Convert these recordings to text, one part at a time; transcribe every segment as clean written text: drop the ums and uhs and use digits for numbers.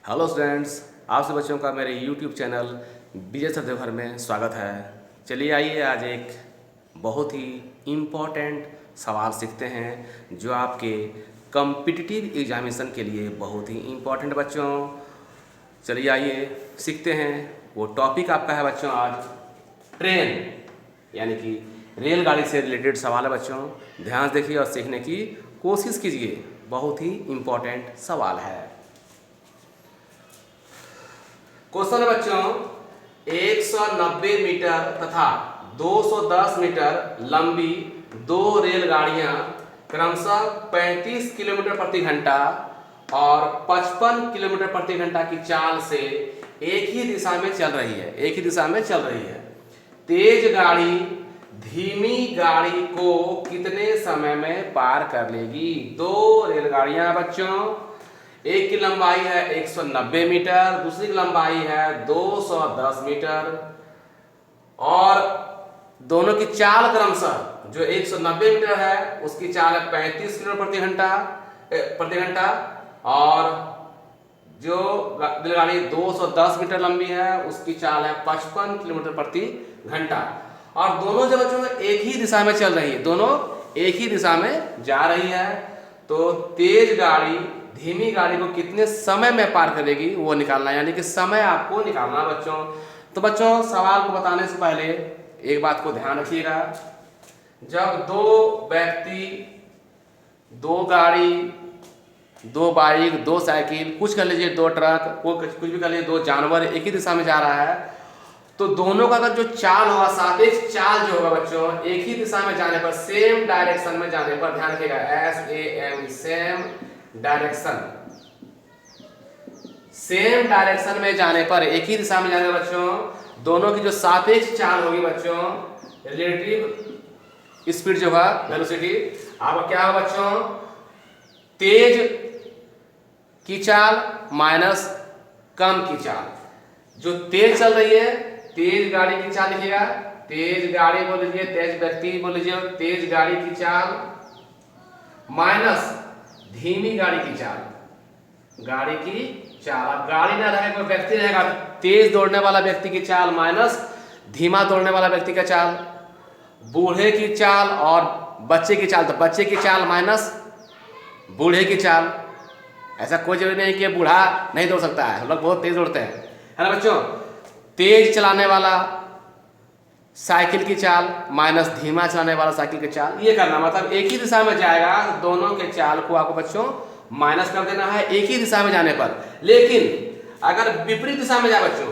Hello students, आप सब बच्चों का मेरे यूट्यूब चैनल विजय सत्यभर में स्वागत है। चलिए आइए आज एक बहुत ही इम्पोर्टेंट सवाल सीखते हैं जो आपके कॉम्पिटिटिव एग्जामिनेशन के लिए बहुत ही इम्पोर्टेंट बच्चों। चलिए आइए सीखते हैं। वो टॉपिक आपका है बच्चों आज ट्रेन, यानी कि रेलगाड़ी से रिलेटेड सवाल है बच्चों। ध्यान से देखिए और सीखने की कोशिश कीजिए, बहुत ही इम्पोर्टेंट सवाल है। क्वेश्चन है बच्चों, 190 मीटर तथा 210 मीटर लंबी दो रेलगाड़ियां क्रमशः 35 किलोमीटर प्रति घंटा और 55 किलोमीटर प्रति घंटा की चाल से एक ही दिशा में चल रही है। तेज गाड़ी धीमी गाड़ी को कितने समय में पार कर लेगी? दो रेलगाड़ियां बच्चों, एक की लंबाई है 190 मीटर, दूसरी की लंबाई है 210 मीटर और दोनों की चाल क्रमशः जो 190 मीटर है उसकी चाल है 35 किलोमीटर प्रति घंटा और जो रेलगाड़ी 210 मीटर लंबी है उसकी चाल है 55 किलोमीटर प्रति घंटा। और दोनों जो बच्चों एक ही दिशा में चल रही है, दोनों एक ही दिशा में जा रही है। तो तेज गाड़ी धीमी गाड़ी को कितने समय में पार करेगी वो निकालना है, यानी कि समय आपको निकालना बच्चों। तो बच्चों सवाल को बताने से पहले एक बात को ध्यान रखिएगा, जब दो व्यक्ति, दो गाड़ी, दो बाइक, दो साइकिल, कुछ कर लीजिए दो ट्रक, कुछ भी कर लीजिए दो जानवर एक ही दिशा में जा रहा है, तो दोनों का अगर जो चाल होगा, सापेक्ष चाल जो होगा बच्चों, एक ही दिशा में जाने पर, सेम डायरेक्शन में जाने पर, ध्यान रखिएगा SAM, same direction, same direction में जाने पर, एक ही दिशा में जाने पर बच्चों दोनों की जो सापेक्ष चाल होगी बच्चों, रिलेटिव स्पीड जो है वेलोसिटी, आपका क्या होगा बच्चों? तेज की चाल माइनस कम की चाल। जो तेज चल रही है, तेज गाड़ी की चाल लिखिएगा, तेज गाड़ी बोल लीजिए, तेज व्यक्ति बोल लीजिए, तेज गाड़ी की चाल माइनस धीमी गाड़ी की चाल, गाड़ी की चाल। अब गाड़ी ना रहे कोई व्यक्ति रहेगा, तेज दौड़ने वाला व्यक्ति की चाल माइनस धीमा दौड़ने वाला व्यक्ति का चाल, बूढ़े की चाल और बच्चे की चाल, तो बच्चे की चाल माइनस बूढ़े की चाल। ऐसा कोई जरूरी नहीं कि बूढ़ा नहीं दौड़ सकता है, हम लोग बहुत तेज दौड़ते हैं, है ना बच्चों। तेज चलाने वाला साइकिल की चाल माइनस धीमा चलाने वाला साइकिल की चाल, ये करना, मतलब एक ही दिशा में जाएगा, दोनों के चाल को आपको बच्चों माइनस कर देना है एक ही दिशा में जाने पर। लेकिन अगर विपरीत दिशा में जाए बच्चों,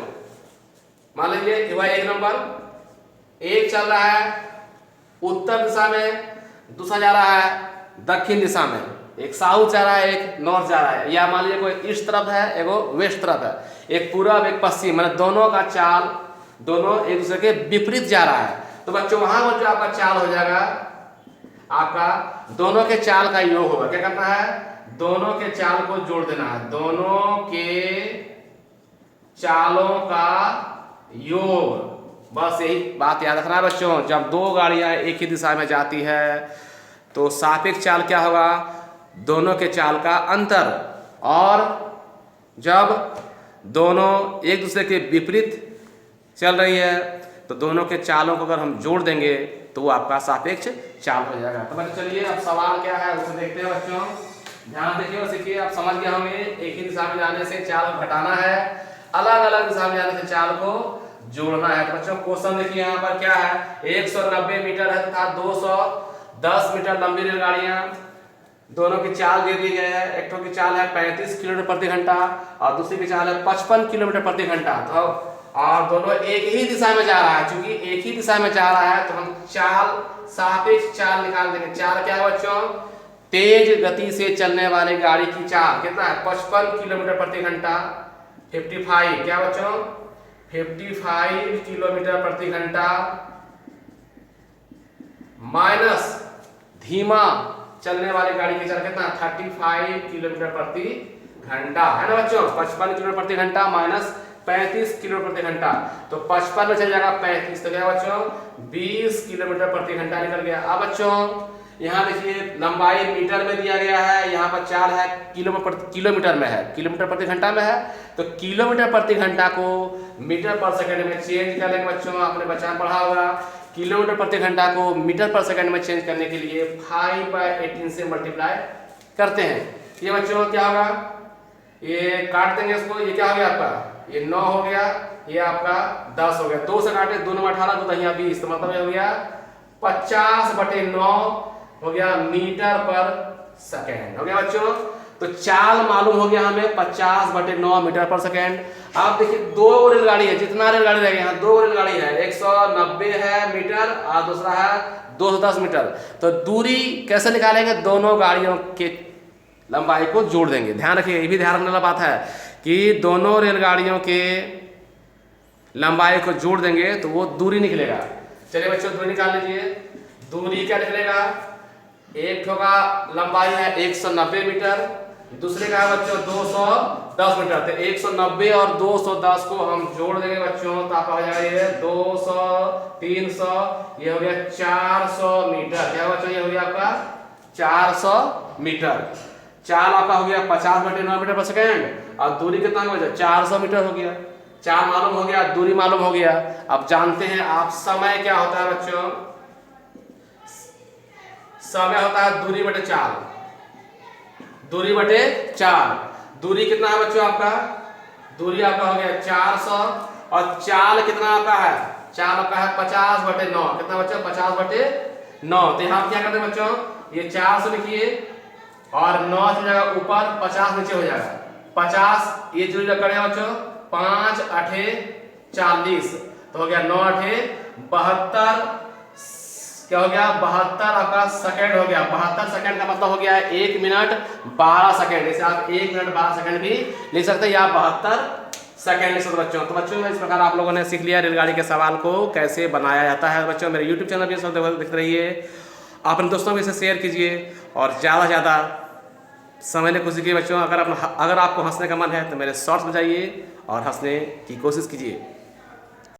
मान लीजिए वह एक नंबर, एक चल रहा है उत्तर दिशा में, दूसरा जा रहा है दक्षिण दिशा में, एक साउथ जा रहा है एक नॉर्थ जा रहा है, या मान लीजिए कोई ईस्ट तरफ है एगो वेस्ट तरफ है, एक पूरब एक पश्चिम, मतलब दोनों का चाल, दोनों एक दूसरे के विपरीत जा रहा है। तो बच्चों वहां पर जो आपका चाल हो जाएगा, आपका दोनों के चाल का योग होगा। क्या करना है? दोनों के चाल को जोड़ देना है, दोनों के चालों का योग। बस यही बात याद रखना है बच्चों। जब दो गाड़ियां एक ही दिशा में जाती है तो सापेक्ष चाल क्या होगा? दोनों के चाल का अंतर। और जब दोनों एक दूसरे के विपरीत चल रही है तो दोनों के चालों को अगर हम जोड़ देंगे तो वो आपका सापेक्ष चाल हो जाएगा। तो बच्चों चलिए अब सवाल क्या है उसे देखते हैं बच्चों। ध्यान देखिए और सीखिए। आप समझ गए होंगे एक ही दिशा में जाने से चाल को घटाना है, अलग अलग दिशा में जाने से चाल को जोड़ना है। तो बच्चों क्वेश्चन देखिए यहाँ पर क्या है, 190 मीटर है तथा 210 मीटर लंबी रेलगाड़ियां, दोनों की चाल दे दी गई है। एक की चाल है 35 किलोमीटर प्रति घंटा और दूसरी की चाल है 55 किलोमीटर प्रति घंटा। तो और दोनों एक ही दिशा में जा रहा है, क्योंकि एक ही दिशा में जा रहा है तो हम चाल, सापेक्ष चाल निकाल देंगे। चाल क्या है बच्चों? तेज गति से चलने वाली गाड़ी की चाल कितना है? 55 किलोमीटर प्रति घंटा, 55 क्या बच्चों? 55 किलोमीटर प्रति घंटा माइनस धीमा चलने वाली गाड़ी की चाल कितना? 35 किलोमीटर प्रति घंटा, है ना बच्चों। 55 किलोमीटर प्रति घंटा माइनस 35 किलोमीटर प्रति घंटा, तो 55 में चल जाएगा 35, तो क्या बच्चों 20 किलोमीटर प्रति घंटा निकल गया। अब बच्चों यहाँ देखिए लंबाई मीटर में दिया गया है, यहाँ पर चाल है किलोमीटर में है, किलोमीटर प्रति घंटा में है। तो किलोमीटर प्रति घंटा को मीटर पर सेकंड में चेंज करेंगे बच्चों, आपने बच्चा पढ़ा होगा। किलोमीटर प्रति घंटा को मीटर पर सेकंड में चेंज करने के लिए 5/18 से मल्टीप्लाई करते हैं। ये बच्चों क्या होगा, ये काट देंगे इसको, ये क्या हो गया आपका, ये 9 हो गया, ये आपका 10 हो गया। 2 से काटे, 2 9 18, 2 10 20, तो मतलब ये हो गया 50/9 हो गया मीटर पर सेकेंड हो गया बच्चों। तो चाल मालूम हो गया हमें 50/9 मीटर पर सेकेंड। आप देखिए 2 रेलगाड़ी है, जितना रेलगाड़ी रहेगा यहाँ 2 रेलगाड़ी है, 190 है मीटर और दूसरा है 210 मीटर। तो दूरी कैसे निकालेंगे, दोनों गाड़ियों के लंबाई को जोड़ देंगे। ध्यान रखिए, ये भी ध्यान रखने वाला बात है कि दोनों रेलगाड़ियों के लंबाई को जोड़ देंगे तो वो दूरी निकलेगा। चलिए बच्चों दूरी निकाल लीजिए। दूरी क्या निकलेगा, एक का लंबाई है 190 मीटर, दूसरे का है बच्चों 210 मीटर। तो 190 और 210 को हम जोड़ देंगे बच्चों, तो आपका हो जाएगा ये 200 300, ये हो गया 400 मीटर। क्या बच्चों, ये हो गया आपका 400 मीटर। चाल आपका हो गया 50/9 मीटर पर सेकेंड और दूरी कितना हो गया, 400 मीटर हो गया। चाल मालूम हो गया, दूरी मालूम हो गया। अब जानते हैं आप समय क्या होता है बच्चों, समय होता है दूरी बटे चाल, दूरी बटे चाल। दूरी कितना है बच्चों आपका, दूरी आपका हो गया 400 और चाल कितना आपका है, चाल आपका है 50/9। कितना बच्चों, 50/9। तो यहाँ क्या करते हैं बच्चों, ये 400 लिखिए और 9 हो जाएगा ऊपर, 50 नीचे हो जाएगा। 50 ये जो करें बच्चों, 5 8 40, तो हो गया 9 8 72, क्या हो गया 72 आपका सेकंड हो गया। 72 सेकंड का मतलब हो गया 1 मिनट 12 सेकंड। जैसे आप 1 मिनट 12 सेकंड भी लिख सकते हैं या 72 सेकंड लिख सकते बच्चों। तो बच्चों इस प्रकार आप लोगों ने सीख लिया रेलगाड़ी के सवाल को कैसे बनाया जाता है। बच्चों मेरे यूट्यूब चैनल पर सब देखते रहिए, अपने दोस्तों को इसे शेयर कीजिए और ज़्यादा से ज़्यादा समझने की कोशिश कीजिए बच्चों। अगर आपको हंसने का मन है तो मेरे शॉर्ट्स में जाइए और हंसने की कोशिश कीजिए।